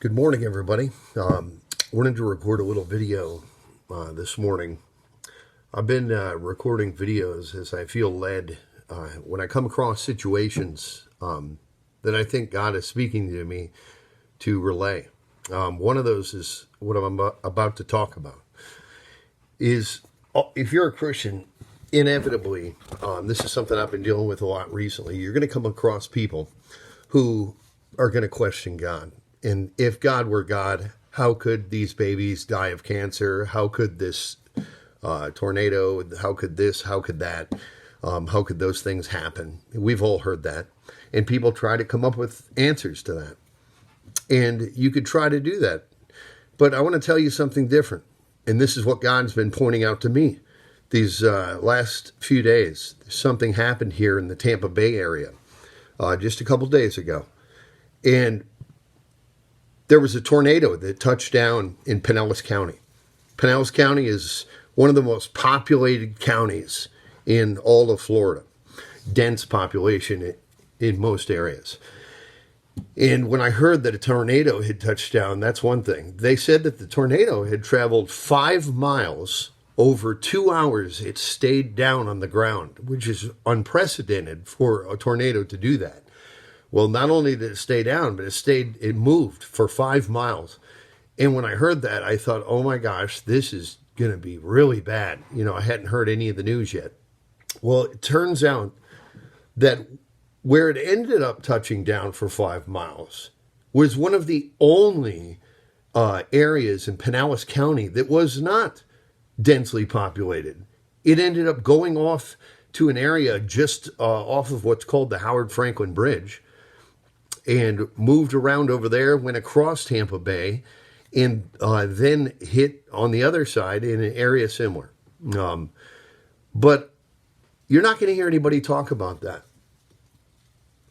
Good morning, everybody. Wanted to record a little video this morning. I've been recording videos as I feel led when I come across situations that I think God is speaking to me to relay. One of those is what I'm about to talk about. Is if you're a Christian, inevitably, this is something I've been dealing with a lot recently. You're going to come across people who are going to question God. And if God were God, how could these babies die of cancer? How could this tornado? How could this? How could that? How could those things happen? We've all heard that. And people try to come up with answers to that. And you could try to do that. But I want to tell you something different. And this is what God's been pointing out to me these last few days. Something happened here in the Tampa Bay area just a couple days ago. And there was a tornado that touched down in Pinellas County. Pinellas County is one of the most populated counties in all of Florida. Dense population in most areas. And when I heard that a tornado had touched down, that's one thing. They said that the tornado had traveled 5 miles over 2 hours. It stayed down on the ground, which is unprecedented for a tornado to do that. Well, not only did it stay down, but it moved for 5 miles. And when I heard that, I thought, oh my gosh, this is going to be really bad. I hadn't heard any of the news yet. Well, it turns out that where it ended up touching down for 5 miles was one of the only areas in Pinellas County that was not densely populated. It ended up going off to an area just off of what's called the Howard Franklin Bridge, and moved around over there, went across Tampa Bay, and then hit on the other side in an area similar. But you're not going to hear anybody talk about that,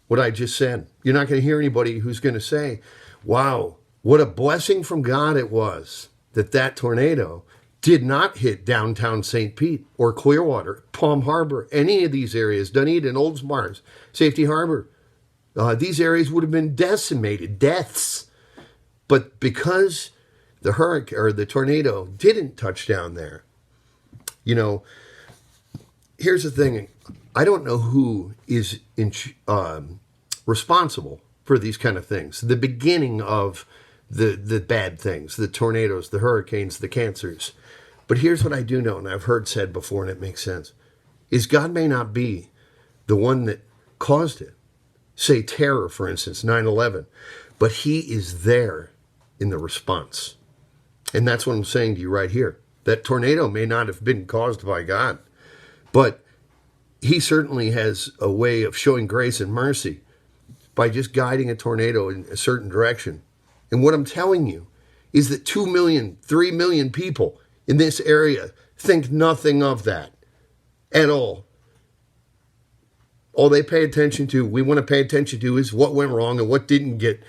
what I just said. You're not going to hear anybody who's going to say, wow, what a blessing from God it was that tornado did not hit downtown St. Pete or Clearwater, Palm Harbor, any of these areas, Dunedin, Oldsmars, Safety Harbor. These areas would have been decimated, deaths. But because the hurricane or the tornado didn't touch down there, here's the thing. I don't know who is responsible for these kind of things. The beginning of the bad things, the tornadoes, the hurricanes, the cancers. But here's what I do know, and I've heard said before, and it makes sense, is God may not be the one that caused it. Say terror, for instance, 9/11, but he is there in the response. And that's what I'm saying to you right here. That tornado may not have been caused by God, but he certainly has a way of showing grace and mercy by just guiding a tornado in a certain direction. And what I'm telling you is that 2 million, 3 million people in this area think nothing of that at all. All they pay attention to, we want to pay attention to, is what went wrong and what didn't get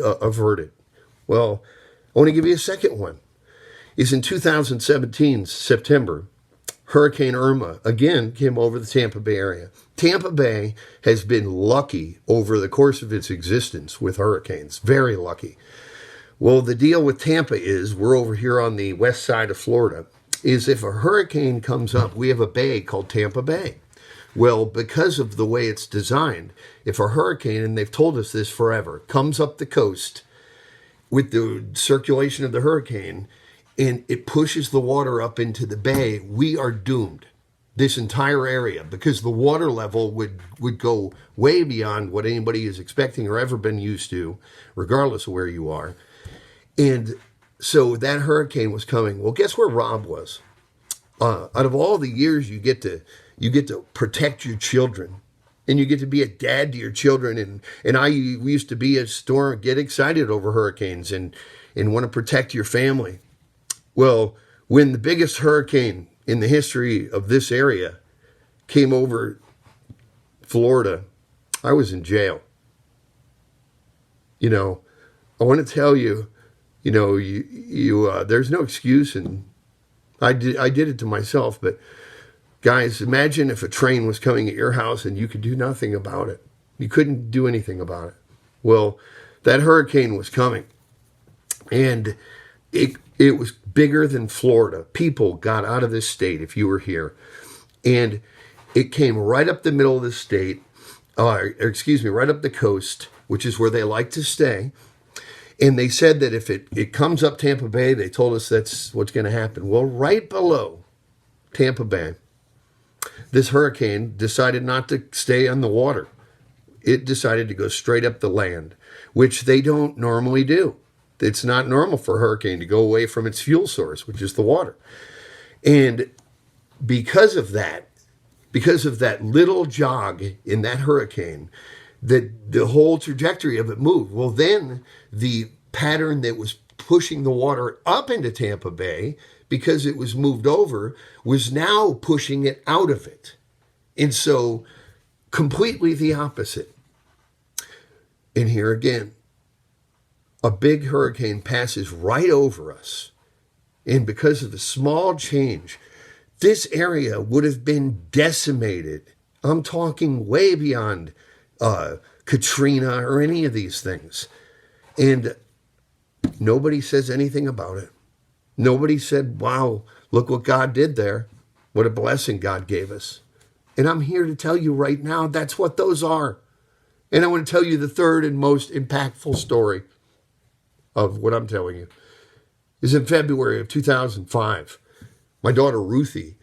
averted. Well, I want to give you a second one. Is in 2017, September, Hurricane Irma again came over the Tampa Bay area. Tampa Bay has been lucky over the course of its existence with hurricanes, very lucky. Well, the deal with Tampa is, we're over here on the west side of Florida, is if a hurricane comes up, we have a bay called Tampa Bay. Well, because of the way it's designed, if a hurricane, and they've told us this forever, comes up the coast with the circulation of the hurricane and it pushes the water up into the bay, we are doomed. This entire area, because the water level would go way beyond what anybody is expecting or ever been used to, regardless of where you are. And so that hurricane was coming. Well, guess where Rob was? Out of all the years you get to protect your children, and you get to be a dad to your children. We used to be a storm, get excited over hurricanes and want to protect your family. Well, when the biggest hurricane in the history of this area came over Florida, I was in jail. I want to tell you, there's no excuse, and I did it to myself, but guys, imagine if a train was coming at your house and you could do nothing about it. You couldn't do anything about it. Well, that hurricane was coming. And it was bigger than Florida. People got out of this state, if you were here. And it came right up the middle of the state, right up the coast, which is where they like to stay. And they said that if it comes up Tampa Bay, they told us that's what's going to happen. Well, right below Tampa Bay, this hurricane decided not to stay on the water. It decided to go straight up the land, which they don't normally do. It's not normal for a hurricane to go away from its fuel source, which is the water. And because of that little jog in that hurricane, the whole trajectory of it moved. Well, then the pattern that was pushing the water up into Tampa Bay, because it was moved over, was now pushing it out of it. And so completely the opposite. And here again, a big hurricane passes right over us. And because of the small change, this area would have been decimated. I'm talking way beyond Katrina or any of these things. And nobody says anything about it. Nobody said, wow, look what God did there. What a blessing God gave us. And I'm here to tell you right now, that's what those are. And I want to tell you the third and most impactful story of what I'm telling you is in February of 2005. My daughter Ruthie,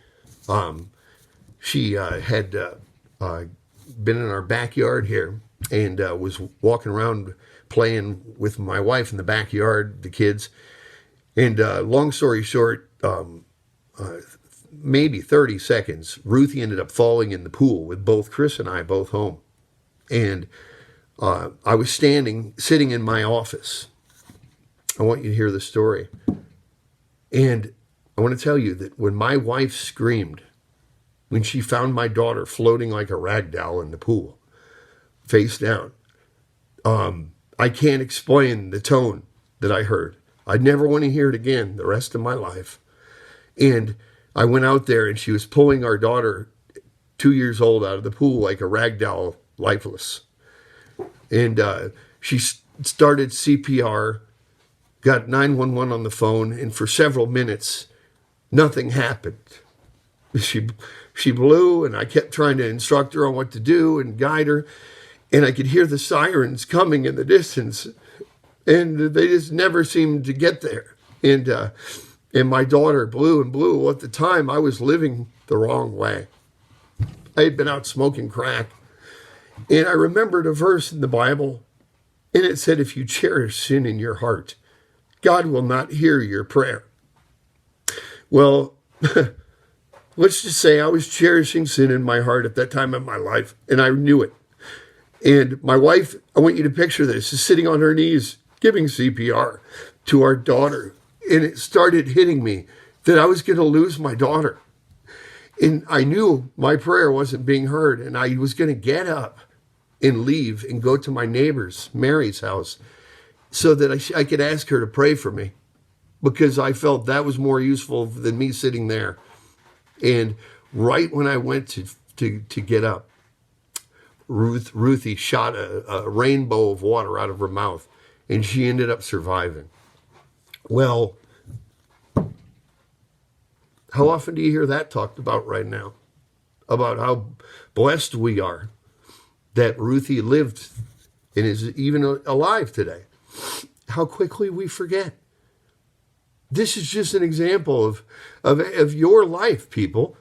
she had been in our backyard here and was walking around playing with my wife in the backyard, the kids. And long story short, maybe 30 seconds, Ruthie ended up falling in the pool with both Chris and I both home. And I was sitting in my office. I want you to hear the story. And I want to tell you that when my wife screamed, when she found my daughter floating like a rag doll in the pool, face down, I can't explain the tone that I heard. I'd never want to hear it again the rest of my life. And I went out there and she was pulling our daughter, 2 years old, out of the pool like a rag doll, lifeless. And she started CPR, got 911 on the phone, and for several minutes, nothing happened. She blew, and I kept trying to instruct her on what to do and guide her, and I could hear the sirens coming in the distance, and they just never seemed to get there. And my daughter blew and blew. Well, at the time, I was living the wrong way. I had been out smoking crack, and I remembered a verse in the Bible, and it said, if you cherish sin in your heart, God will not hear your prayer. Well, let's just say I was cherishing sin in my heart at that time in my life, and I knew it. And my wife, I want you to picture this, is sitting on her knees giving CPR to our daughter. And it started hitting me that I was going to lose my daughter. And I knew my prayer wasn't being heard, and I was going to get up and leave and go to my neighbor's, Mary's house, so that I could ask her to pray for me, because I felt that was more useful than me sitting there. And right when I went to get up, Ruthie shot a rainbow of water out of her mouth, and she ended up surviving. Well, how often do you hear that talked about right now? About how blessed we are that Ruthie lived and is even alive today. How quickly we forget. This is just an example of your life, people.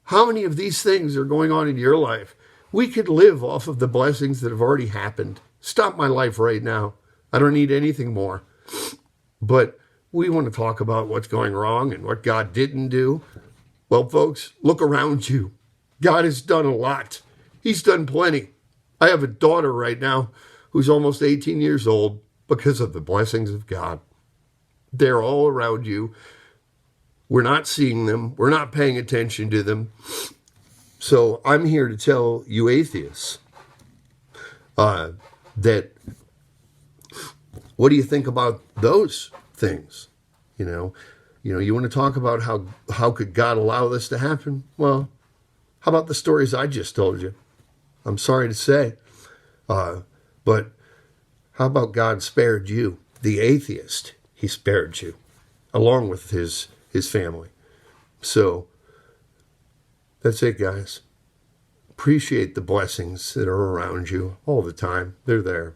How many of these things are going on in your life? We could live off of the blessings that have already happened. Stop my life right now. I don't need anything more. But we want to talk about what's going wrong and what God didn't do. Well, folks, look around you. God has done a lot. He's done plenty. I have a daughter right now who's almost 18 years old because of the blessings of God. They're all around you. We're not seeing them. We're not paying attention to them. So I'm here to tell you atheists that what do you think about those things? You want to talk about how could God allow this to happen? Well, how about the stories I just told you? I'm sorry to say, but How about God spared you? The atheist, he spared you, along with his family. So that's it, guys. Appreciate the blessings that are around you all the time. They're there.